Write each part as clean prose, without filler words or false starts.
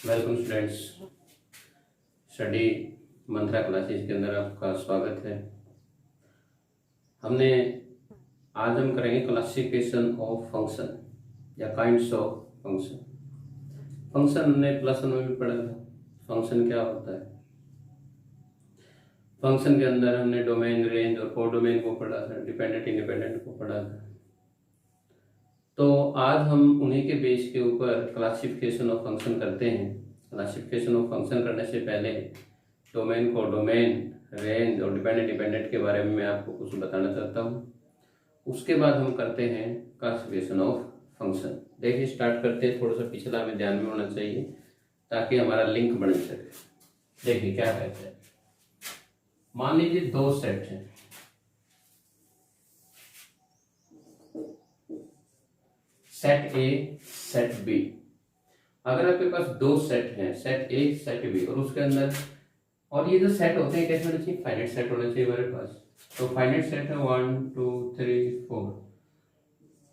Welcome students, study मंत्रा classes के अंदर आपका स्वागत है। आज हम करेंगे क्लासिफिकेशन ऑफ फंक्शन या काइंड्स ऑफ फंक्शन। फंक्शन हमने प्लस वन में भी पढ़ा था। फंक्शन क्या होता है? फंक्शन के अंदर हमने डोमेन, रेंज और कोडोमेन को पढ़ा था, डिपेंडेंट इंडिपेंडेंट को पढ़ा था। तो आज हम उन्हीं के बेस के ऊपर क्लासिफिकेशन ऑफ फंक्शन करते हैं। क्लासिफिकेशन ऑफ फंक्शन करने से पहले डोमेन को डोमेन, रेंज और डिपेंडेंट डिपेंडेंट के बारे में मैं आपको कुछ बताना चाहता हूँ। उसके बाद हम करते हैं क्लासिफिकेशन ऑफ फंक्शन। देखिए, स्टार्ट करते हैं। थोड़ा सा पिछला हमें ध्यान में होना चाहिए ताकि हमारा लिंक बन सके। देखिए क्या कहते हैं। मान लीजिए दो सेट हैं, सेट ए, सेट बी। अगर आपके पास दो सेट हैं, सेट ए, सेट बी, और उसके अंदर, और ये जो सेट होते हैं कैसे होने चाहिए? फाइनाइट सेट होना चाहिए हमारे पास। तो फाइनाइट सेट है 1 2 3 4,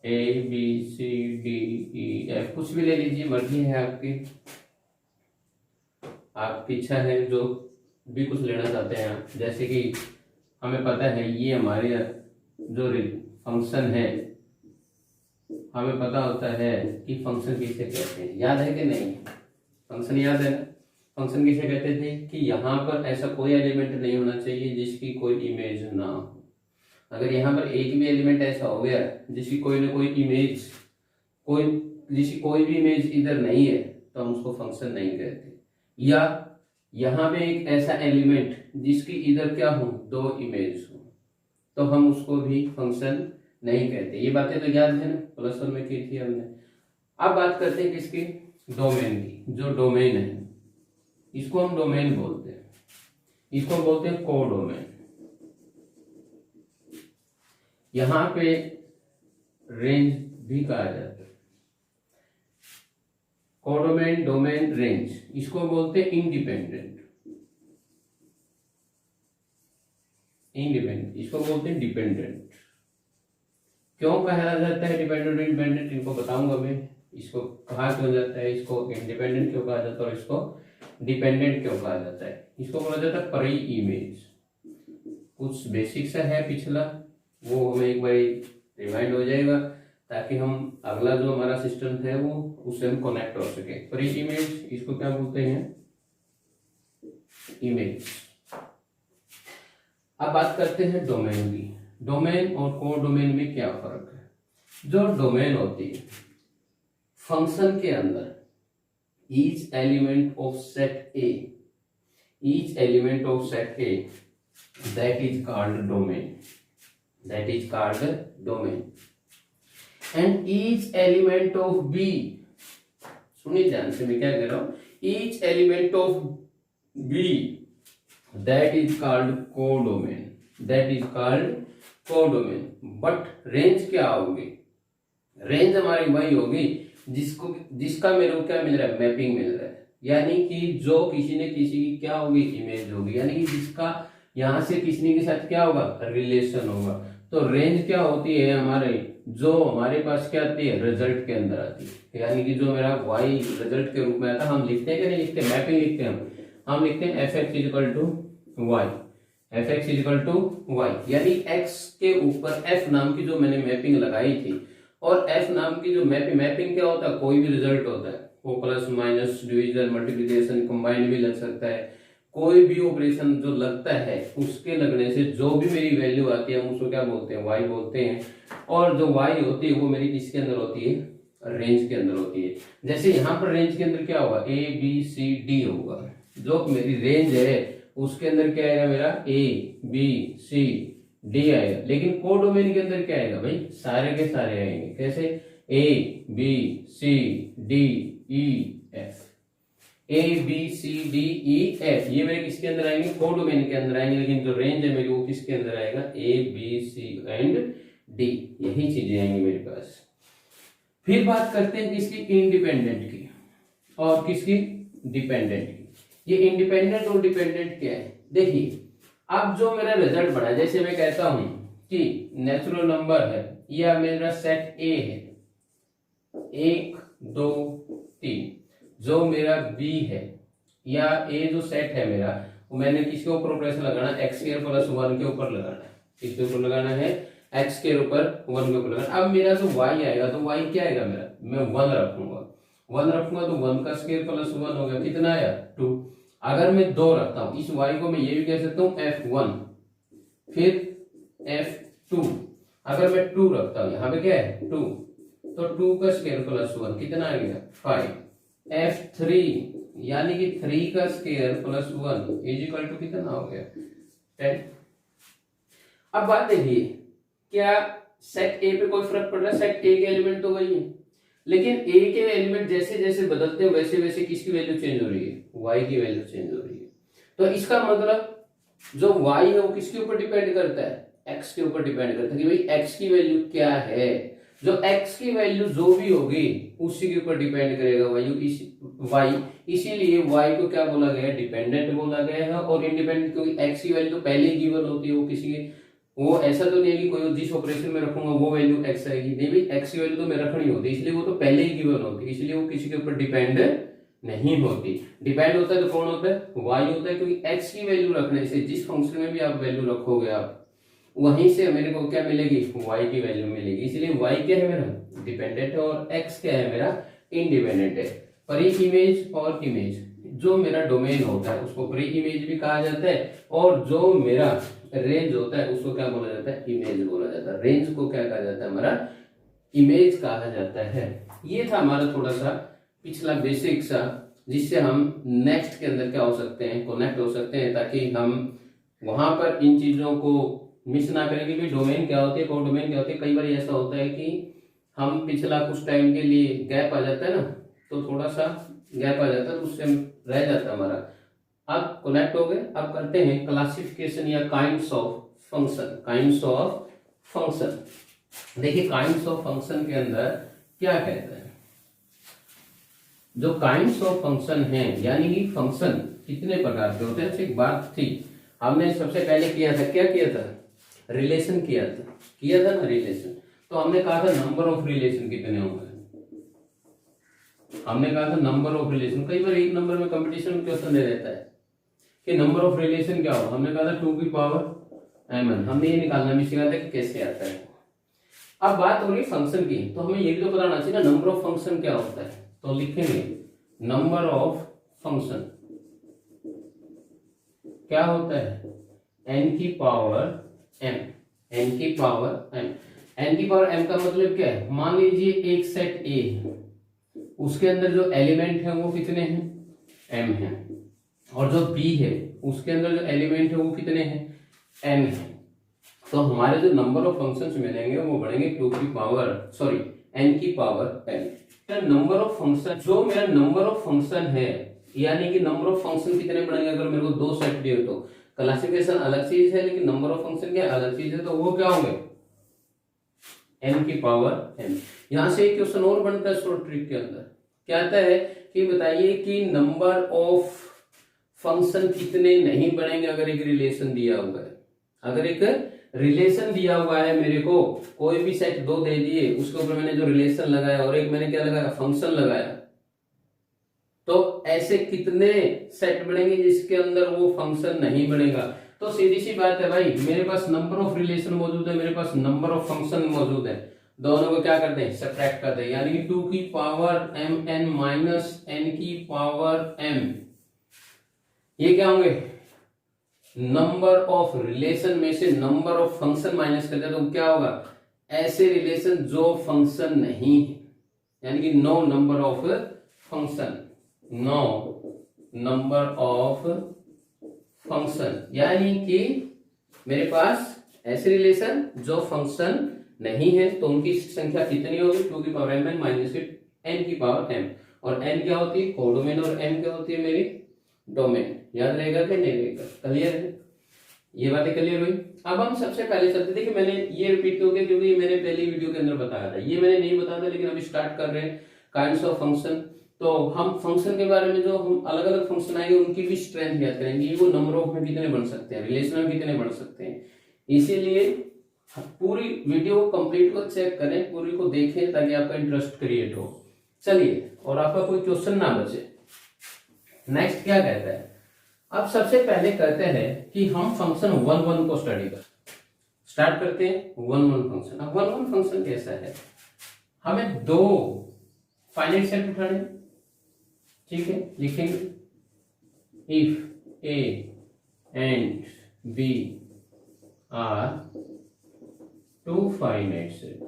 A B C D E F, कुछ भी ले लीजिए, मर्जी है आपकी इच्छा है जो भी कुछ लेना चाहते हैं आप। जैसे कि हमें पता है ये हमारे जो फंक्शन है, हमें पता होता है कि फंक्शन किसे कहते हैं। याद है कि नहीं? फंक्शन याद है ना? फंक्शन किसे कहते थे कि यहाँ पर ऐसा कोई एलिमेंट नहीं होना चाहिए जिसकी कोई इमेज ना हो। अगर यहाँ पर एक भी एलिमेंट ऐसा हो गया जिसकी कोई ना कोई इमेज, जिसकी कोई भी इमेज इधर नहीं है, तो हम उसको फंक्शन नहीं कहते। या यहाँ पे एक ऐसा एलिमेंट जिसकी इधर क्या हो, दो इमेज हो, तो हम उसको भी फंक्शन नहीं कहते। ये बातें तो याद है ना, प्लस वन में की थी हमने। अब बात करते हैं किसकी? डोमेन की। जो डोमेन है इसको हम डोमेन बोलते हैं, इसको बोलते हैं कोडोमेन। यहां पे रेंज भी कहा जाता है। कोडोमेन, डोमेन, रेंज, इसको बोलते हैं इंडिपेंडेंट। इसको बोलते हैं डिपेंडेंट। क्यों कहा जाता है डिपेंडेंट इंडिपेंडेंट? इनको बताऊंगा मैं। इसको कहा क्यों जाता है, इसको इंडिपेंडेंट क्यों कहा जाता है और इसको डिपेंडेंट क्यों कहा जाता है। इसको बोला जाता है प्री इमेज। कुछ बेसिक सा है पिछला, वो हमें एक बार रिमाइंड हो जाएगा ताकि हम अगला जो हमारा सिस्टम है वो उससे हम कनेक्ट हो सके। प्री इमेज, इसको क्या बोलते हैं? इमेज। अब बात करते हैं डोमेन की। डोमेन और कोडोमेन में क्या फर्क है? जो डोमेन होती है फंक्शन के अंदर, each element of set A, that is called domain. And each element of B, सुनिए ध्यान से मैं क्या कह रहा हूं, each element of B that is called codomain. But range क्या होगी? रेंज हमारी वही होगी जिसका मेरे को क्या मिल रहा है? मैपिंग मिल रहा है। यानी कि जो किसी ने किसी की क्या होगी? इमेज होगी। यानी कि जिसका यहां से किसी के साथ क्या होगा? रिलेशन होगा। तो रेंज क्या होती है? जो हमारे पास क्या आती है? रिजल्ट के अंदर आती है। यानी कि जो मेरा वाई रिजल्ट के रूप में आता है, हम लिखते हैं कि नहीं लिखते? मैपिंग लिखते हैं हम लिखते हैं fx equal to y, fx equal to y. यानी x के ऊपर f नाम की जो मैंने मैपिंग लगाई थी, और f नाम की जो मैपिंग क्या होता है? कोई भी रिजल्ट होता है, वो plus minus division multiplication combine भी लग सकता है। कोई भी ऑपरेशन जो लगता है उसके लगने से जो भी मेरी वैल्यू आती है हम उसको क्या बोलते हैं? y बोलते हैं। और जो y होती है वो मेरी किसके अंदर होती है? रेंज के अंदर होती है। जैसे यहाँ पर रेंज के अंदर क्या होगा? a b c d होगा। जो मेरी रेंज है उसके अंदर क्या आएगा? मेरा a b c d आएगा। लेकिन कोडोमेन के अंदर क्या आएगा भाई? सारे के सारे आएंगे। कैसे? a b c d e f, a b c d e f, ये मेरे किसके अंदर आएंगे? कोडोमेन के अंदर आएंगे। लेकिन जो रेंज है मेरी वो किसके अंदर आएगा? a b c and d, यही चीजें आएंगी मेरे पास। फिर बात करते हैं किसकी? इंडिपेंडेंट की और किसकी? डिपेंडेंट की। ये इंडिपेंडेंट और डिपेंडेंट क्या है? देखिए, अब जो मेरा रिजल्ट बना, जैसे मैं कहता हूं कि नेचुरल नंबर है या मेरा सेट ए है, 1 2 3, जो मेरा बी है या ए जो सेट है मेरा, वो मैंने किसके ऊपर ऑपरेशन लगाना है, एक्स स्क्वायर प्लस 1 के ऊपर लगाना है। किसके ऊपर लगाना है, एक्स स्क्वायर ऊपर 1 के ऊपर लगाना। अब मेरा जो वाई आएगा, तो वाई क्या आएगा मेरा, मैं 1 रखूंगा, 1 रखूंगा तो 1 का स्क्वायर प्लस 1 हो गया, कितना आया 2। अगर मैं 2 रखता हूं, इस वाई को मैं ये भी कह सकता हूं F1 फिर F2। अगर मैं 2 रखता हूं, यहाँ पे क्या है 2, तो 2 का स्क्वायर प्लस 1 कितना आ गया 5। F3 यानी कि 3 का square plus 1 is equal to कितना हो गया 10। अब बात देखिए, क्या सेट ए पे कोई फर्क पड़ रहा है, सेट ए के एलिमेंट तो वही है, लेकिन ए के एलिमेंट जैसे जैसे बदलते हैं वैसे वैसे किसकी वैल्यू चेंज हो रही है, वाई की वैल्यू चेंज हो रही है। तो इसका मतलब जो वाई है वो किसके ऊपर डिपेंड करता है, एक्स के ऊपर डिपेंड करता है कि भाई एक्स की वैल्यू क्या है। जो एक्स की वैल्यू जो भी होगी उसी के ऊपर डिपेंड करेगा वाई, इसीलिए वाई को क्या बोला गया है, डिपेंडेंट बोला गया है और इंडिपेंडेंट, क्योंकि एक्स की वैल्यू तो पहले ही गिवन होती है, वो किसी की वो ऐसा तो नहीं है कि कोई जिस ऑपरेशन में रखूंगा वो वैल्यू एक्स आएगी, नहीं भाई एक्स की वैल्यू तो मैं रखनी होती है, इसलिए वो तो पहले ही गिवन होती है, इसलिए वो किसी के ऊपर डिपेंड नहीं होती। डिपेंड होता है तो कौन होता है, वाई होता है, क्योंकि एक्स की वैल्यू रखने से जिस फंक्शन में भी आप वैल्यू रखोगे आप, वहीं से मेरे को क्या मिलेगी, वाई की वैल्यू मिलेगी, इसलिए वाई क्या है मेरा डिपेंडेंट है और एक्स क्या है मेरा इंडिपेंडेंट है। प्री इमेज और इमेज, जो मेरा डोमेन होता है उसको प्री इमेज भी कहा जाता है, और जो मेरा रेंज होता है उसको क्या बोला जाता है, इमेज बोला जाता है। रेंज को क्या कहा जाता है, हमारा इमेज कहा जाता है। ये था हमारा थोड़ा सा पिछला बेसिक सा, जिससे हम नेक्स्ट के अंदर क्या हो सकते हैं, कनेक्ट हो सकते हैं, ताकि हम वहां पर इन चीजों को मिस ना करें कि भाई डोमेन क्या होती है, को डोमेन क्या होती है। कई बार ऐसा होता है कि हम पिछला कुछ टाइम के लिए गैप आ जाता है ना, तो थोड़ा सा गैप आ जाता है तो उससे रह जाता है हमारा। अब कनेक्ट हो गए, अब करते हैं क्लासिफिकेशन या kinds of function. Kinds of function, देखिए काइंड्स ऑफ फंक्शन के अंदर क्या कहते हैं, जो काइंड्स ऑफ फंक्शन है, यानी कि फंक्शन कितने प्रकार के होते हैं। एक बात थी, हमने सबसे पहले किया था, क्या किया था, रिलेशन किया था ना रिलेशन। तो हमने कहा था नंबर ऑफ रिलेशन कितने होंगे, हमने कहा था नंबर ऑफ रिलेशन। कई बार एक नंबर में कंपटीशन में क्वेश्चन दे देता है कि नंबर ऑफ रिलेशन क्या हो, हमने कहा था 2 की पावर mn, हमने ये निकालना भी सीखा था कि कैसे आता है। अब बात हो रही फंक्शन की, तो हमें ये भी तो बताना चाहिए ना नंबर ऑफ फंक्शन क्या होता है। तो लिखेंगे नंबर ऑफ फंक्शन क्या होता है, n की पावर m, n की पावर m। n की पावर m का मतलब क्या है, मान लीजिए एक सेट A है, उसके अंदर जो एलिमेंट है वो कितने हैं, m है, और जो B है उसके अंदर जो एलिमेंट है वो कितने हैं, n है। तो हमारे जो नंबर ऑफ फंक्शंस मिलेंगे वो बढ़ेंगे n की power n। Number of function, जो मेरा नंबर ऑफ फंक्शन है, यानी कि नंबर ऑफ फंक्शन कितने बढ़ेंगे, अगर मेरे को 2 सेट दिए तो क्लासिफिकेशन अलग चीज है, लेकिन नंबर ऑफ फंक्शन क्या अलग चीज है, तो वो क्या होंगे n की पावर n। यहां से एक क्वेश्चन और बनता है शॉर्ट ट्रिक के अंदर, क्या आता है कि बताइए कि नंबर ऑफ फंक्शन कितने नहीं बढ़ेंगे अगर एक रिलेशन दिया हुआ है। अगर एक रिलेशन दिया हुआ है मेरे को, कोई भी सेट 2 दे दिए, उसके ऊपर मैंने जो रिलेशन लगाया और एक मैंने क्या लगाया, फंक्शन लगाया, तो ऐसे कितने सेट बढ़ेंगे जिसके अंदर वो फंक्शन नहीं बढ़ेगा। तो सीधी सी बात है भाई, मेरे पास नंबर ऑफ रिलेशन मौजूद है, मेरे पास नंबर ऑफ फंक्शन मौजूद है, दोनों को क्या करते हैं, सब्ट्रैक्ट करते हैं, यानी कि 2 की पावर mn माइनस n की पावर m, ये क्या होंगे, नंबर ऑफ रिलेशन में से नंबर ऑफ फंक्शन माइनस कर दिया तो क्या होगा, ऐसे रिलेशन जो फंक्शन नहीं है, यानी कि no number of function, no number of function, यानी कि मेरे पास ऐसे रिलेशन जो फंक्शन नहीं है, तो उनकी संख्या कितनी होगी, 2 की पावर mn माइनस n की पावर m। और n क्या होती है, कोडोमेन, और m क्या होती है मेरी डोमेन। याद रहेगा कि नहीं रहेगा, क्लियर है, ये बातें क्लियर हुई। अब हम सबसे पहले चलते, देखिए मैंने ये रिपीट क्यों किया, क्योंकि मैंने पहली वीडियो के अंदर बताया था, ये मैंने नहीं बताया था, लेकिन अभी स्टार्ट कर रहे हैं काइंड्स ऑफ फंक्शन। तो हम फंक्शन के बारे में जो हम अलग अलग फंक्शन आएंगे उनकी भी स्ट्रेंथ याद करेंगे, वो नंबर ऑफ में कितने बन सकते हैं, रिलेशन में कितने बन सकते हैं। इसीलिए पूरी वीडियो को कंप्लीट को चेक करें, पूरी को देखें, ताकि आपका इंटरेस्ट क्रिएट हो। चलिए, और आपका कोई क्वेश्चन ना बचे, नेक्स्ट क्या कहता है, अब सबसे पहले कहते हैं कि हम फंक्शन 1 1 को स्टार्ट करते हैं 1 1 फंक्शन। अब 1 1 फंक्शन कैसा है, हमें दो फाइनाइट सेट उठाने, ठीक है, लिखेंगे if A and B are two finite set,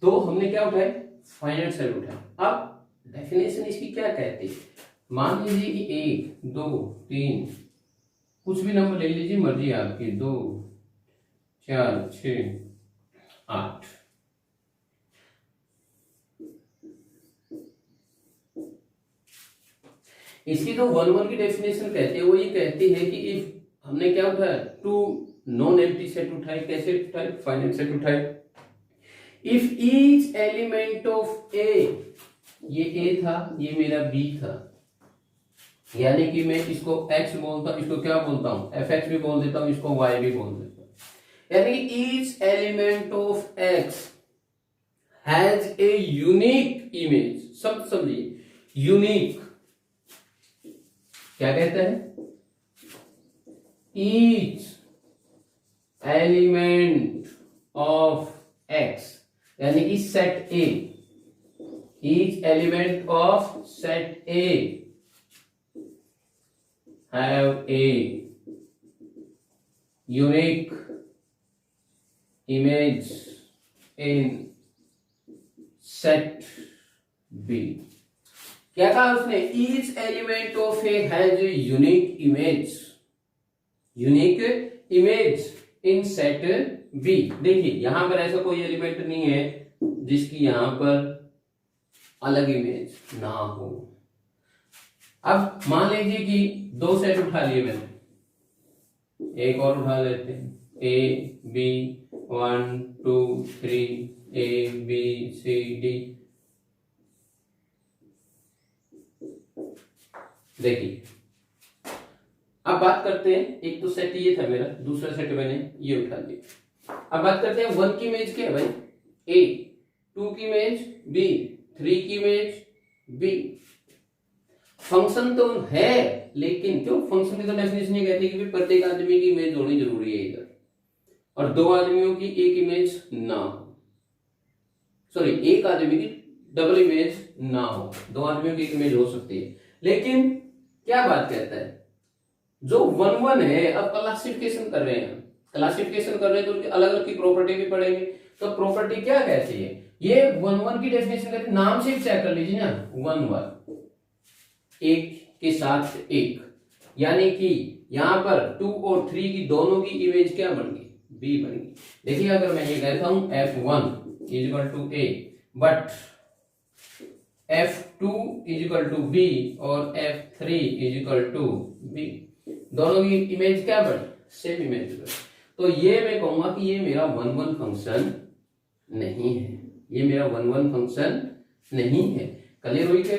तो हमने क्या उठाया, फाइनाइट सेट उठाया। अब डेफिनेशन इसकी क्या कहती है, मान लीजिए कि 1 2 3 कुछ भी नंबर ले लीजिए, मर्जी आपकी, 2 4 6 8, इसकी जो 1 1 की डेफिनेशन कहती है वो ये कहती है कि इफ हमने क्या उठाया, टू नॉन एम्प्टी सेट उठाए, कैसे उठाए, फाइनाइट सेट उठाए। इफ ईच एलिमेंट ऑफ ए, ये ए था, ये मेरा बी था, यानी कि मैं इसको x बोलता हूं, इसको क्या बोलता हूं, fx भी बोल देता हूं, इसको y भी बोल देता हूं, यानी कि each element of x has a unique image. सब समझिए, यूनिक क्या कहता है, ईच एलिमेंट ऑफ x, यानी कि set A, each element of set A have a unique image in set B। क्या कहा उसने, each element of A has a unique image in set B। देखिए यहां पर ऐसा कोई एलिमेंट नहीं है जिसकी यहां पर अलग इमेज ना हो। अब मान लीजिए कि दो सेट उठा लिए मैंने, एक और उठा लेते हैं, A B 1 2 3, A B C D. देखिए अब बात करते हैं, एक तो सेट ये था मेरा, दूसरा सेट मैंने ये उठा लिया। अब बात करते हैं 1 की इमेज क्या है भाई, ए, 2 की इमेज बी, 3 की इमेज बी। फंक्शन तो है, लेकिन क्यों, फंक्शन की तो डेफिनेशन ये कहती है कि प्रत्येक आदमी की इमेज होनी जरूरी है इधर, और दो आदमियों की एक इमेज ना हो, सॉरी एक आदमी की डबल इमेज ना हो, दो आदमियों की एक इमेज हो सकती है। लेकिन क्या बात कहता है, जो 1 1 है, अब क्लासिफिकेशन कर रहे हैं, तो उनकी अलग अलग की प्रॉपर्टी भी पढ़ेंगे। तो प्रॉपर्टी क्या कहती है, ये 1 1 की डेफिनेशन कहती है, नाम से चेक कर लीजिए ना, 1 1 एक के साथ एक, यानी कि यहां पर 2 और 3 की दोनों की इमेज क्या बन गई, बी बन गई। देखिए अगर मैं ये कहता हूं f1 is equal to A, but f2 is equal to B और f3 is equal to B, दोनों की इमेज क्या बनी, सेम इमेज बनी, तो ये मैं कहूंगा कि ये मेरा 1 1 फंक्शन नहीं है, ये मेरा 1 1 फंक्शन नहीं है। क्लियर हुई क्या,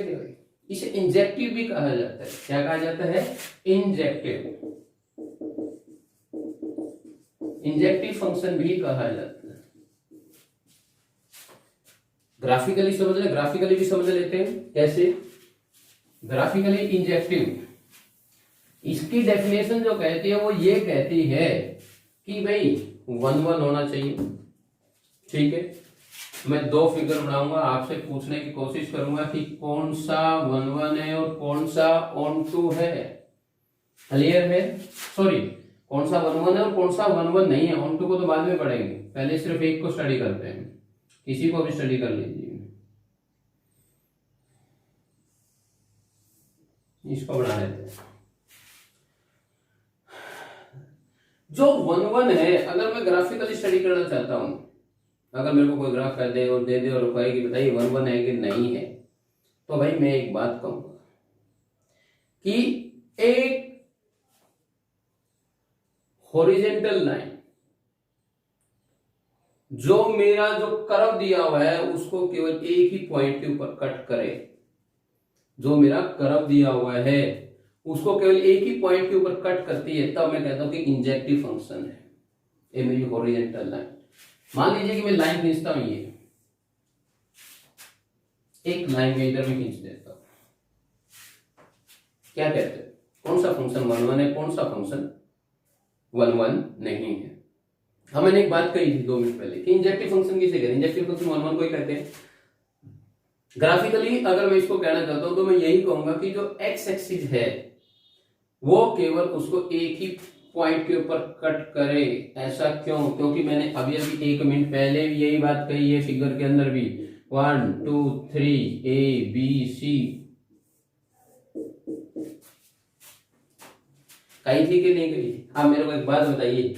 इसे इंजेक्टिव भी कहा जाता है। क्या कहा जाता है, इंजेक्टिव फंक्शन भी कहा जाता है। ग्राफिकली समझ ले, ग्राफिकली भी समझ लेते हैं, कैसे ग्राफिकली इंजेक्टिव, इसकी डेफिनेशन जो कहती है वो ये कहती है कि भाई 1 1 होना चाहिए, ठीक है। मैं 2 फिगर बनाऊंगा, आपसे पूछने की कोशिश करूंगा कि कौन सा 1 1 है और कौन सा ऑन टू है। क्लियर है, सॉरी कौन सा 1 1 है और कौन सा 1 1 नहीं है, ऑन टू को तो बाद में पढ़ेंगे, पहले सिर्फ एक को स्टडी करते हैं। किसी को भी स्टडी कर लीजिए, इसको बना लेते हैं। जो 1 1 है, अगर मैं ग्राफिकली स्टडी करना चाहता हूं, अगर मेरे को कोई ग्राफ कर दे और दे दे और कहे कि बताइए 1 1 है कि नहीं है, तो भाई मैं एक बात कहूंगा कि एक हॉरिजेंटल लाइन जो मेरा जो कर्व दिया हुआ है उसको केवल एक ही पॉइंट के ऊपर कट करे, जो मेरा कर्व दिया हुआ है उसको केवल एक ही पॉइंट के ऊपर कट करती है, तब मैं कहता हूं कि इंजेक्टिव फंक्शन है ये मेरी हॉरिजेंटल लाइन। मान लीजिए कि मैं लाइन खींचता हूं, एक लाइन में इधर भी खींच देता हूं। क्या कहते हैं, कौन सा फंक्शन 1 1 है, कौन सा फंक्शन 1 1 नहीं है। हम मैंने एक बात कही थी 2 मिनट पहले कि इंजेक्टिव फंक्शन किसे कहते हैं, इंजेक्टिव फंक्शन 1 1 को ही कहते हैं। ग्राफिकली अगर मैं इसको कहना चाहता हूं तो मैं यही कहूंगा कि जो एक्स एक्सिस है वो केवल उसको एक ही पॉइंट के ऊपर कट करे। ऐसा क्यों, क्योंकि मैंने अभी 1 मिनट पहले भी यही बात कही है, फिगर के अंदर भी 1 2 3 ए बी सी कही थी कि नहीं कही। आप मेरे को एक बात बताइए,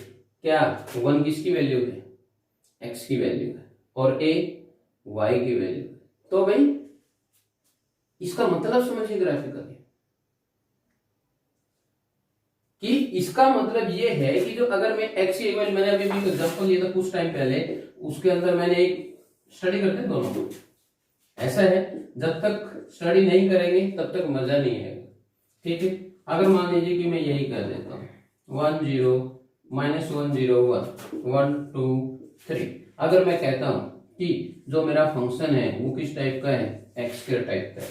क्या 1 किसकी वैल्यू है, एक्स की वैल्यू है, और ए वाई की वैल्यू है। तो भाई इसका मतलब समझिए ग्राफिकली कि इसका मतलब ये है कि जो अगर मैं एक्स की वैल्यू, मैंने अभी भी एग्जांपल लिया था कुछ टाइम पहले, उसके अंदर मैंने एक स्टडी करते हैं दोनों। ऐसा है जब तक स्टडी नहीं करेंगे तब तक मजा नहीं आएगा, ठीक है। अगर मान लीजिए कि मैं यही कर देता हूं 1 0 -1 0 1 1 2 3। अगर मैं कहता हूं कि जो मेरा फंक्शन है वो किस टाइप का है, एक्स के टाइप का है।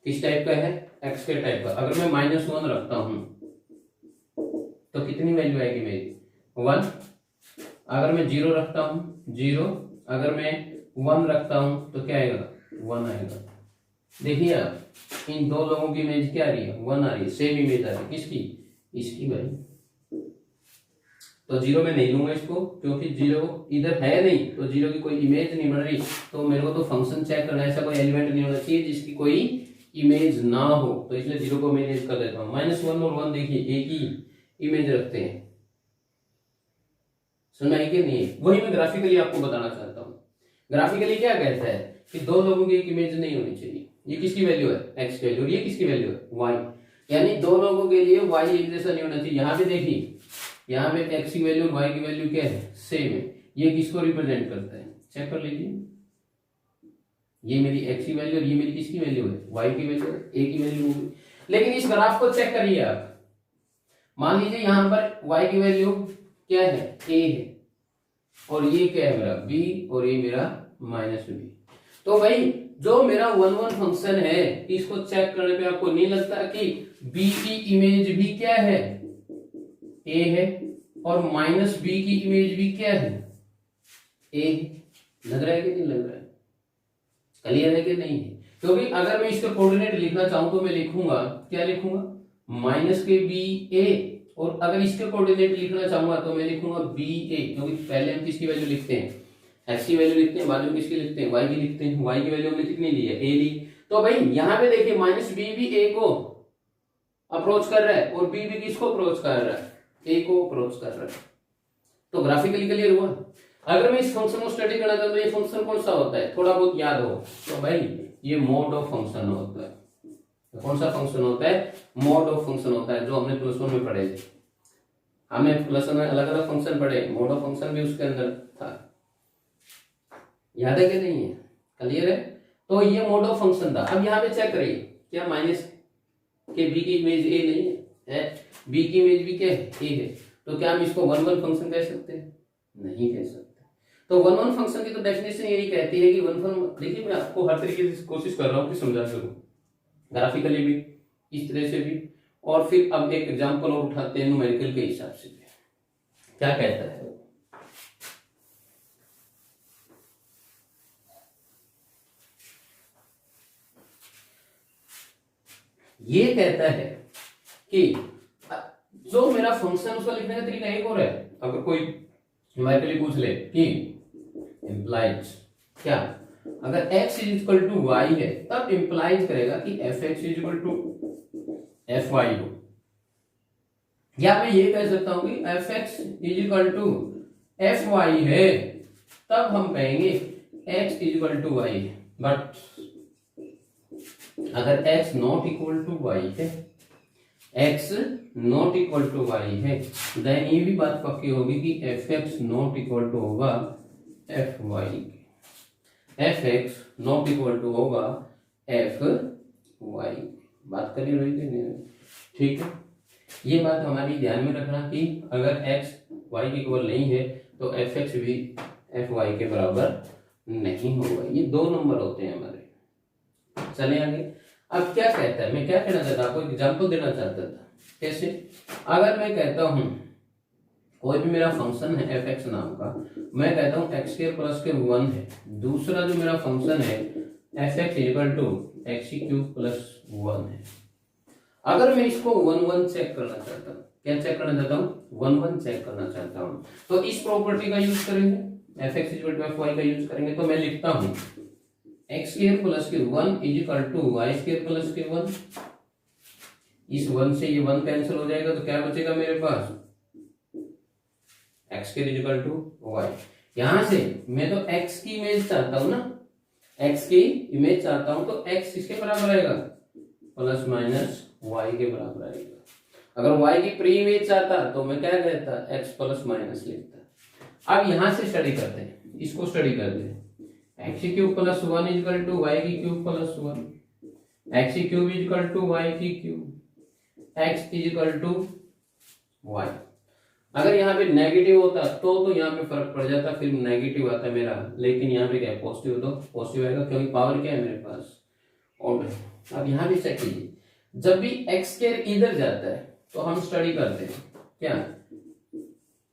किस टाइप का है, एक्स के टाइप का। अगर मैं -1 रखता हूं तो कितनी वैल्यू आएगी मेरी, 1। अगर मैं 0 रखता हूं 0, अगर मैं 1 रखता हूं तो क्या आएगा, 1 आएगा। देखिए आप, इन दो लोगों की इमेज क्या आ रही है, 1 आ रही है, सेम इमेज आ रही है। किसकी, इसकी भाई। तो 0 में नहीं लूंगा इसको, क्योंकि 0 इधर है नहीं, तो 0 की कोई इमेज नहीं बन रही। तो मेरे को तो फंक्शन चेक करना है, ऐसा कोई एलिमेंट नहीं होना चाहिए जिसकी कोई इमेज ना हो, तो इसलिए 0 को मैं इरेज कर देता हूं। -1 और 1 देखिए एक ही इमेज रखते हैं, सुना है कि नहीं। वही मैं ग्राफिकली आपको बताना चाहता हूं। ग्राफिकली क्या कहता है कि दो लोगों की एक इमेज नहीं होनी चाहिए। ये किसकी वैल्यू है, एक्स की वैल्यू, और ये किसकी वैल्यू है, वाई। यानी दो लोगों के लिए वाई एक जैसा नहीं होना चाहिए। यहाँ पे देखिए, यहाँ पे एक्स की वैल्यू और वाई की वैल्यू क्या है, सेम है। ये किसको रिप्रेजेंट करता है, चेक कर लीजिए। ये मेरी एक्स की वैल्यू और ये मेरी किसकी वैल्यू है, वाई की वैल्यू है, ए की वैल्यू होगी। लेकिन इस ग्राफ को चेक करिए आप, मान लीजिए यहाँ पर y की वैल्यू क्या है, a है, और ये क्या है मेरा b, और ये मेरा -b। तो भाई जो मेरा 1 1 फंक्शन है, इसको चेक करने पे आपको नहीं लगता कि b की इमेज भी क्या है, a है, और -b की इमेज भी क्या है, a है। लग रहा है कि नहीं लग रहा है, क्लियर है कि नहीं है। क्योंकि अगर मैं इसके कोऑर्डिनेट लिखना चाहूं तो मैं लिखूंगा, क्या लिखूंगा, -b a, और अगर इसके कोऑर्डिनेट लिखना चाहूंगा तो मैं लिखूंगा ba, क्योंकि पहले हम किसकी वैल्यू लिखते हैं, x की वैल्यू लिखते हैं, बाद में किसकी लिखते हैं, y की लिखते हैं। y की वैल्यू हमने कितनी ली है, a ली। तो भाई यहाँ पे देखिए -b भी a को अप्रोच कर रहा है, और b भी किसको अप्रोच कर रहा है, a को अप्रोच कर रहा है। तो ग्राफिकली क्लियर हुआ। अगर मैं इस फंक्शन को स्टडी करना चाहता हूं तो ये फंक्शन कौन सा होता है, थोड़ा बहुत याद हो तो भाई ये मोड ऑफ फंक्शन होता है। तो कौन सा फंक्शन होता है, मोड ऑफ फंक्शन होता है, जो हमने +1 में पढ़े थे। हमने +1 में अलग अलग फंक्शन पढ़े, मोड ऑफ फंक्शन भी उसके अंदर था, याद है कि नहीं है, क्लियर है। तो ये मोड ऑफ फंक्शन था। अब यहाँ पे चेक करिए, क्या माइनस के बी की इमेज ए नहीं है, बी की इमेज भी क्या है, ए है। तो क्या हम इसको 1 1 फंक्शन कह सकते हैं, नहीं कह सकते। तो 1 1 फंक्शन की तो डेफिनेशन यही कहती है कि 1 1, देखिए मैं आपको हर तरीके से कोशिश कर रहा हूँ कि समझा सकूं, ग्राफिकली भी, इस तरह से भी, और फिर अब एक एग्जांपल और उठाते हैं न्यूमेरिकल के हिसाब से। क्या कहता है, ये कहता है कि जो मेरा फंक्शन, उसका लिखने का तरीका एक और है। अगर कोई न्यूमेरिकली पूछ ले कि इंप्लाइज क्या, अगर x = y है तब इंप्लाइज करेगा कि fx = fy हो, या मैं ये कह सकता हूं कि fx = fy है तब हम कहेंगे x = y है। बट अगर x ≠ y है, x ≠ y है, देन ये भी बात पक्की होगी कि fx ≠ होगा fy, fx ≠ होगा fy। बात करिए रही थी, ठीक है। ये बात हमारी ध्यान में रखना कि अगर x y के इक्वल नहीं है तो fx भी fy के बराबर नहीं होगा। ये 2 नंबर होते हैं हमारे, चले आगे। अब क्या कहता है, मैं क्या कहना चाहता आपको एग्जाम्पल देना चाहता था। कैसे, अगर मैं कहता हूं कोई भी मेरा फंक्शन है एफ एक्स नाम का, मैं कहता हूं एक्स स्क्वायर प्लस के 1 है, दूसरा जो मेरा फंक्शन है f x equal to x cube plus 1 है। अगर मैं इसको 1 1 चेक करना चाहता हूँ, क्या चेक करना चाहता हूँ, 1 1 चेक करना चाहता हूँ, तो इस प्रॉपर्टी का यूज करेंगे, f x equal to f y का यूज करेंगे। तो मैं लिखता हूँ एक्स स्क्वायर प्लस के 1 is equal to y square plus के 1। इस 1 से ये 1 कैंसिल हो जाएगा, तो क्या बचेगा मेरे पास, x square is equal to y. यहां से मैं तो एक्स की इमेज चाहता हूं ना, एक्स की इमेज चाहता हूं, तो एक्स किसके बराबर आएगा, प्लस माइनस वाई के बराबर आएगा। अगर वाई की प्री इमेज चाहता तो मैं क्या कहता, एक्स प्लस माइनस लिखता। अब यहां से स्टडी करते हैं, इसको स्टडी करते हैं। X cube plus 1 is equal to y की cube plus 1, x cube is equal to y की cube, x is equal to y. अगर यहाँ पे नेगेटिव होता तो यहाँ पे फर्क पड़ जाता, फिर नेगेटिव आता मेरा, लेकिन यहाँ पे क्या है पॉजिटिव, तो पॉजिटिव आएगा क्योंकि पावर क्या है मेरे पास, और अब यहाँ भी चेक कीजिए, जब भी एक्स स्क्वायर इधर जाता है तो हम स्टडी करते हैं क्या,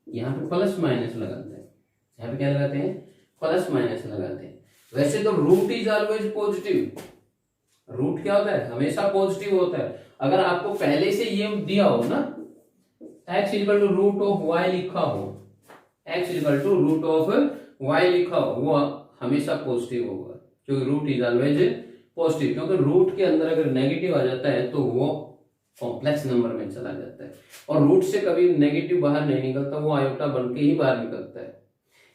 यहाँ पे प्लस माइनस लगाते हैं, यहाँ पे क्या लगाते हैं, प्लस माइनस लगाते हैं। वैसे तो root is always positive, root क्या होता है, हमेशा पॉजिटिव होता है। अगर आपको पहले से ये दिया हो ना, x equal to root of y लिखा हो, x equal to root of y लिखा हो, वो हमेशा पॉजिटिव होगा, क्योंकि रूट इज ऑलवेज पॉजिटिव। क्योंकि रूट के अंदर अगर नेगेटिव आ जाता है तो वो कॉम्प्लेक्स नंबर में चला जाता है, और रूट से कभी नेगेटिव बाहर नहीं निकलता, वो आयोटा बन के ही बाहर निकलता है।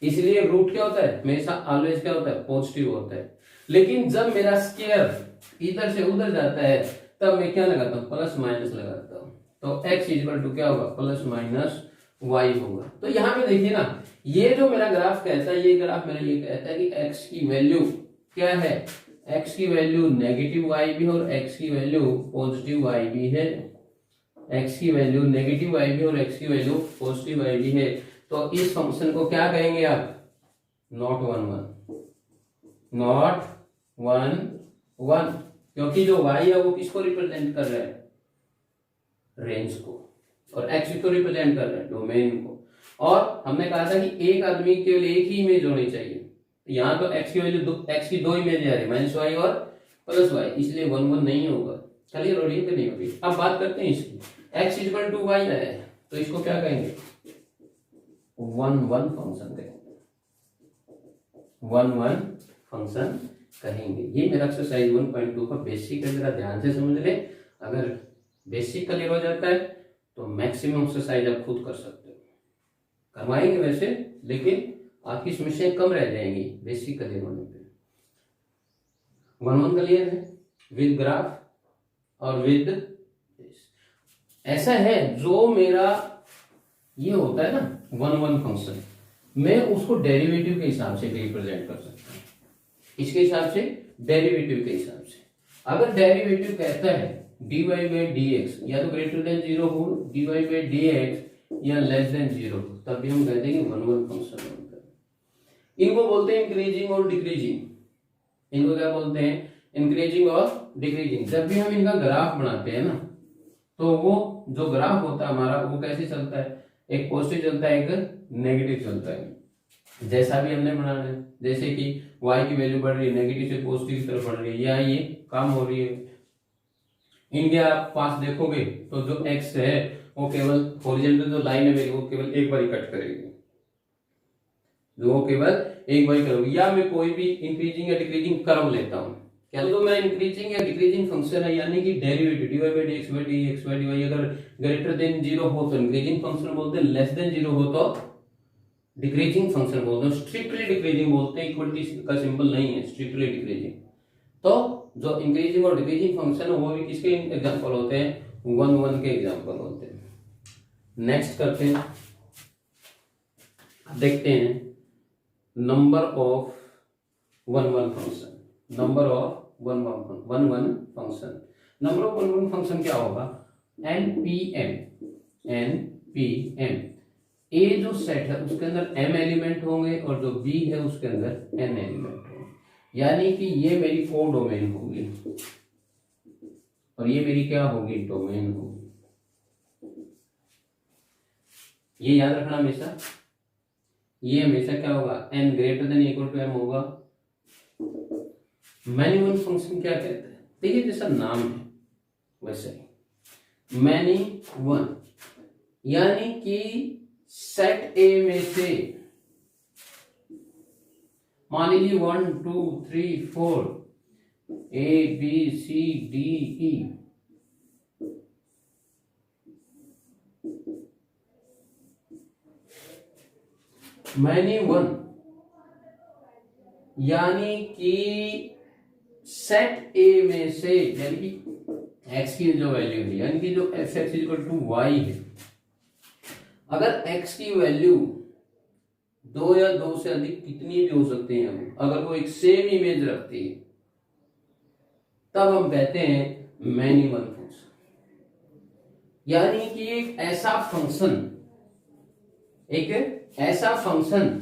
इसलिए रूट क्या होता है, हमेशा ऑलवेज क्या होता है, पॉजिटिव होता है। लेकिन जब मेरा स्क्वायर इधर से उधर जाता है तब मैं क्या लगाता हूँ, प्लस माइनस लगाता हूँ, तो x इक्वल टू क्या होगा, प्लस माइनस y होगा। तो यहाँ पे देखिए ना, ये जो मेरा ग्राफ कहता है, ये ग्राफ मेरा ये कहता है कि x की वैल्यू क्या है, x की वैल्यू नेगेटिव y भी और x की वैल्यू पॉजिटिव y भी है, x की वैल्यू नेगेटिव y भी और x की वैल्यू पॉजिटिव y भी है। तो इस फंक्शन को क्या कहेंगे आप, नॉट 1 1, नॉट 1 1, क्योंकि जो y है वो किसको रिप्रेजेंट कर रहा है, रेंज को, और x को रिप्रेजेंट कर रहा है डोमेन को। और हमने कहा था कि एक आदमी के लिए एक ही इमेज होनी चाहिए, यहाँ तो x की वैल्यू x की 2 इमेज आ रही, माइनस वाई और प्लस वाई, इसलिए 1 1 नहीं होगा। क्लियर हो रही है कि नहीं हो रही। अब बात करते हैं इसकी, x इक्वल टू वाई है तो इसको क्या कहेंगे, 1 1 फंक्शन कहेंगे, 1 1 फंक्शन कहेंगे। ये मेरा एक्सरसाइज 1.2 का बेसिक है, जरा ध्यान से समझ ले। अगर बेसिक क्लियर हो जाता है तो मैक्सिमम एक्सरसाइज आप खुद कर सकते हो, करवाएंगे वैसे, लेकिन आपकी समस्याएं कम रह जाएंगी बेसिक क्लियर होने पे। 1 1 क्लियर है विद ग्राफ और विद, ऐसा है जो मेरा ये होता है ना 1 1 फंक्शन, मैं उसको डेरिवेटिव के हिसाब से रिप्रेजेंट कर सकता हूँ, इसके हिसाब से, डेरिवेटिव के हिसाब से। अगर डेरिवेटिव कहता है dy बाई डी एक्स या तो ग्रेटर देन 0 हो, dy बाई डी एक्स या लेस देन 0 हो, तब भी हम कहते हैं कि 1 1 फंक्शन होता है। इनको बोलते हैं इंक्रीजिंग और डिक्रीजिंग, इनको क्या बोलते हैं, इंक्रीजिंग और डिक्रीजिंग। जब भी हम इनका ग्राफ बनाते हैं ना, तो वो जो ग्राफ होता है हमारा वो कैसे चलता है, एक पॉजिटिव चलता है एक नेगेटिव चलता है। जैसा भी हमने बनाना है, जैसे कि y की वैल्यू बढ़ रही है, नेगेटिव से पॉजिटिव की तरफ बढ़ रही है, या ये कम हो रही है। इनके आप पास देखोगे तो जो x है वो केवल हॉरिजॉन्टल जो लाइन है मेरी वो केवल एक बार कट करेगी, जो केवल एक बार करोगी। या मैं कोई भी इंक्रीजिंग या डिक्रीजिंग कर्व लेता हूँ, क्या तो मैं इंक्रीजिंग या डिक्रीजिंग फंक्शन है, यानी कि derivative dy by d x by d x by d y अगर ग्रेटर देन 0 हो तो इंक्रीजिंग फंक्शन बोलते हैं, लेस देन 0 हो तो डिक्रीजिंग फंक्शन बोलते हैं। स्ट्रिक्टली डिक्रीजिंग बोलते हैं, इक्वलिटी का सिंबल नहीं है, स्ट्रिक्टली डिक्रीजिंग। तो जो इंक्रीजिंग और डिक्रीजिंग फंक्शन है वो भी किसके एग्जांपल होते हैं, 1 1 के एग्जांपल होते हैं। नेक्स्ट करते हैं, देखते हैं number of 1 1 function, number of 1 1 function. Number of 1 1 function क्या होगा, npm, ए जो सेट है उसके अंदर m एलिमेंट होंगे और जो b है उसके अंदर n एलिमेंट होंगे। यानी कि ये मेरी कोडोमेन होगी और ये मेरी क्या होगी, डोमेन होगी। ये याद रखना हमेशा, ये हमेशा क्या होगा, n greater than equal to m होगा। मैनी वन फंक्शन क्या कहते हैं, देखिए जैसा नाम है वैसे ही मैनी वन, यानी कि सेट ए में से मान लीजिए 1 2 3 4 ABCDE, मैनी वन यानी कि सेट ए में से, यानी कि x की जो वैल्यू है, यानी कि जो fx इक्वल टू वाई है, अगर x की वैल्यू 2 या 2 से अधिक कितनी भी हो सकती है, अगर वो एक सेम इमेज रखती है तब हम कहते हैं मैनी वन फंक्शन। यानी कि एक ऐसा फंक्शन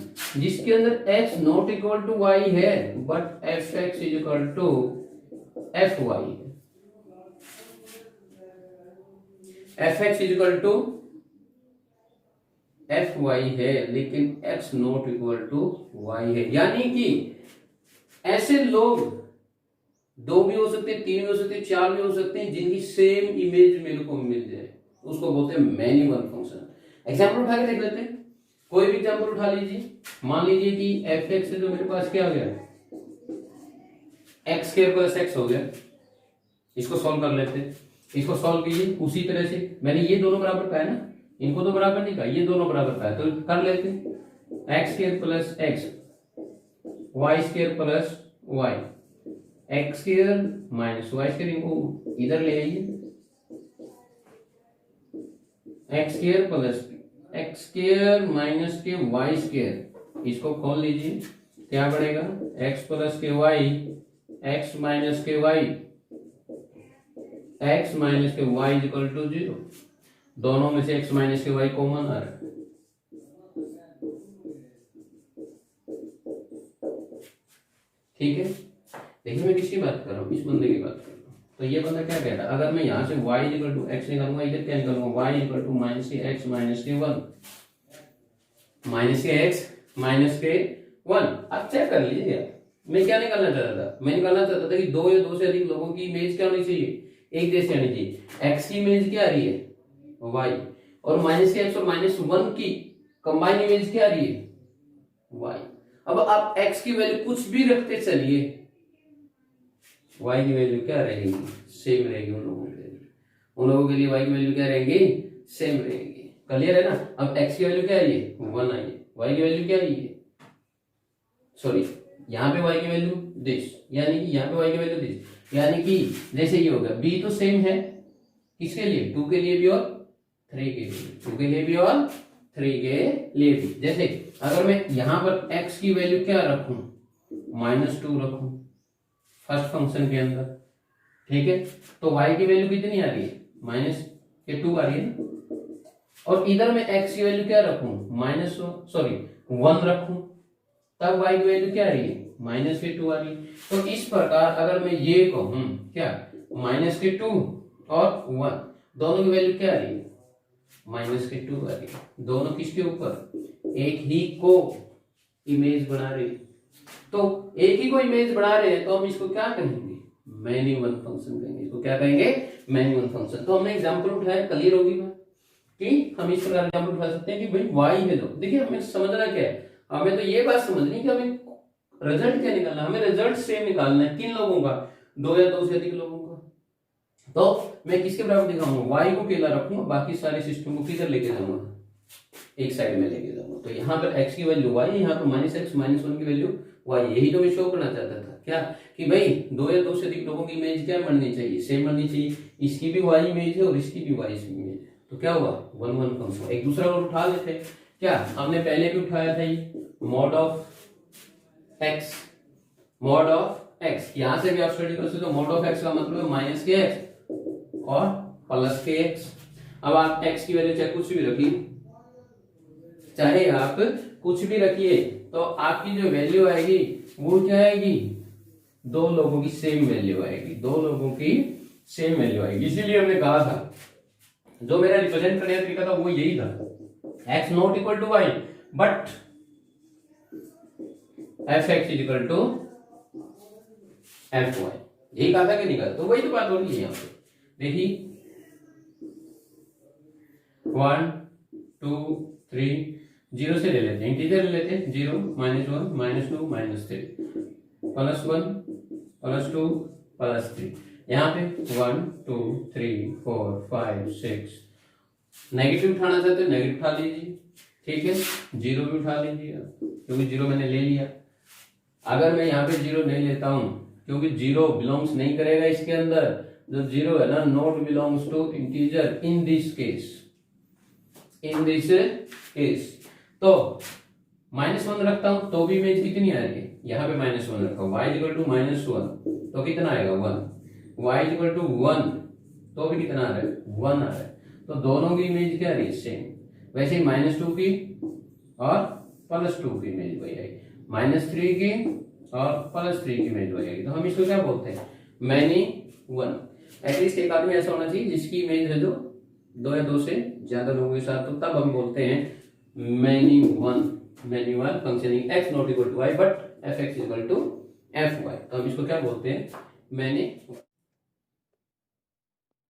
जिसके अंदर x not equal to y है but fx is equal to fy है, fx is equal to fy है, लेकिन x not equal to y है। यानी कि ऐसे लोग 2 भी हो सकते हैं, 3 भी हो सकते हैं, 4 भी हो सकते हैं जिनकी सेम इमेज मेरे को मिल जाए, उसको बोलते हैं मैनी वन फंक्शन। एग्जाम्पल उठा के देख लेते हैं, कोई भी एग्जाम्पल उठा लीजिए। मान लीजिए कि fx से जो मेरे पास क्या हो गया, x स्क्वायर प्लस x हो गया, इसको सॉल्व कर लेते हैं। इसको सॉल्व कीजिए उसी तरह से, मैंने ये दोनों बराबर पाया ना, इनको तो बराबर नहीं कहा, ये दोनों बराबर पाया तो कर लेते हैं। X square plus x, y square plus y, x square minus y square, इनको इधर ले आइए, x square plus x square minus के वाई स्क्वायर, इसको खोल लीजिए, क्या बढ़ेगा, एक्स प्लस के वाई, एक्स माइनस के वाई, एक्स माइनस के वाई इज इक्वल टू 0। दोनों में से x माइनस के वाई कॉमन आ रहा है, ठीक है। देखिए मैं किसकी बात कर रहा हूँ, इस बंदे की बात कर रहा हूँ। तो ये बंदा क्या कह रहा है, अगर मैं यहां से y इक्वल टू एक्स निकालूंगा, इधर क्या निकालूंगा, y इक्वल टू माइनस के एक्स माइनस के 1, माइनस के एक्स माइनस के 1। आप चेक कर लीजिए मैं क्या निकालना चाहता था, मैं निकालना चाहता था कि 2 या 2 से अधिक लोगों की इमेज क्या होनी चाहिए, एक जैसी आनी चाहिए। x की इमेज क्या आ रही है, y, और माइनस के एक्स और माइनस 1 की कंबाइन इमेज क्या आ रही है, y। अब आप x की वैल्यू कुछ भी रखते चलिए, y की वैल्यू क्या रहेगी, सेम रहेगी। उन लोगों के लिए y की वैल्यू क्या रहेगी, सेम रहेगी। क्लियर है ना। अब x की वैल्यू क्या आई है, 1 आई है, y की वैल्यू क्या आई है, सॉरी यहाँ पे y की वैल्यू दिस, यानी कि यहाँ पे y की वैल्यू दिस, यानी कि जैसे ये हो गया, b तो सेम है किसके लिए, 2 के लिए भी और 3 के लिए, 2 के लिए भी और 3 के लिए भी। जैसे अगर मैं यहाँ पर x की वैल्यू क्या रखूं, -2 रखूं फर्स्ट फंक्शन के अंदर, ठीक है, तो y की वैल्यू कितनी आ रही है, -2 आ रही है। और इधर मैं x की वैल्यू क्या रखूं, -1 रखूं, तब y की वैल्यू क्या आ रही है, -2 आ रही है। तो इस प्रकार अगर मैं ये कहूं क्या, -2 और 1 दोनों की वैल्यू क्या आ रही है, -2 आ रही है। दोनों किसके ऊपर, एक ही को इमेज बना रहे, तो एक ही को इमेज बना रहे हैं, तो हम इसको क्या कहेंगे, मैनी वन फंक्शन कहेंगे। इसको क्या कहेंगे, मैनी वन फंक्शन। तो हमने एग्जांपल उठाया, क्लियर होगी बात कि हम इस प्रकार एग्जांपल उठा सकते हैं कि भाई वाई है, तो देखिए हमें समझना क्या है, हमें तो ये बात समझनी कि हमें रिजल्ट क्या निकालना है, हमें रिजल्ट सेम निकालना है। किन लोगों का, 2 या 2 से अधिक लोगों का। तो मैं किसके बराबर दिखाऊंगा, y को अकेला रखूंगा, बाकी सारे सिस्टम को किधर लेके जाऊंगा, एक साइड में लेके जाऊंगा। तो यहाँ पर x की वैल्यू y, यहाँ पर -x -1 की वैल्यू y। यही तो मैं शो करना चाहता था, क्या कि भाई 2 या 2 से अधिक लोगों की इमेज क्या बननी चाहिए, सेम बननी चाहिए। इसकी भी y इमेज है और इसकी भी y इमेज है, तो क्या हुआ, 1 1 फंक्शन। एक दूसरा और उठा लेते हैं, क्या हमने पहले भी उठाया था, ये mod of x, mod of x। यहां से भी आप स्टडी कर सकते हो, मॉड ऑफ x का मतलब है -x और +x। अब आप x की वैल्यू चाहे कुछ भी रखिए, चाहे आप कुछ भी रखिए, तो आपकी जो वैल्यू आएगी वो क्या आएगी, दो लोगों की सेम वैल्यू आएगी, दो लोगों की सेम वैल्यू आएगी। इसीलिए हमने कहा था, जो मेरा रिप्रेजेंट करने का तरीका था वो यही था, x not equal to y but f x is equal to f y. यही कहा था कि नहीं कहा? तो वही तो बात हो रही है यहाँ पे। देखिए 1 2 3 जीरो से ले लेते हैं, इंटीजर ले लेते हैं, 0 -1 -2 -3 +1 +2 +3। यहाँ पे 1 2 3 4 5 6, नेगेटिव उठाना चाहते हो नेगेटिव उठा लीजिए, ठीक है। 0 भी उठा लीजिए क्योंकि 0 मैंने ले लिया। अगर मैं यहाँ पे 0 नहीं लेता हूं क्योंकि 0 बिलोंग्स नहीं करेगा इसके अंदर, जो 0 है ना, not belongs to integer in this case, in this case. तो -1 रखता हूं तो भी इमेज कितनी आ रही है, यहाँ पे -1 रखा, y इक्वल टू -1 तो कितना आएगा 1, y इक्वल टू 1 तो भी कितना आ रहा है 1 आ रहा है। तो दोनों की इमेज क्या आ रही है सेम। वैसे ही -2 की और +2 की इमेज वही आएगी, -3 की और +3 की इमेज वही आएगी। तो हम इसको क्या बोलते हैं, मैनी वन। एटलीस्ट एक आदमी ऐसा होना चाहिए जिसकी इमेज है जो 2 या 2 से ज्यादा लोगों के साथ, तो तब हम बोलते हैं many one functioning x not equal to y but f x equal to f y. तो हम इसको क्या बोलते हैं, मैनी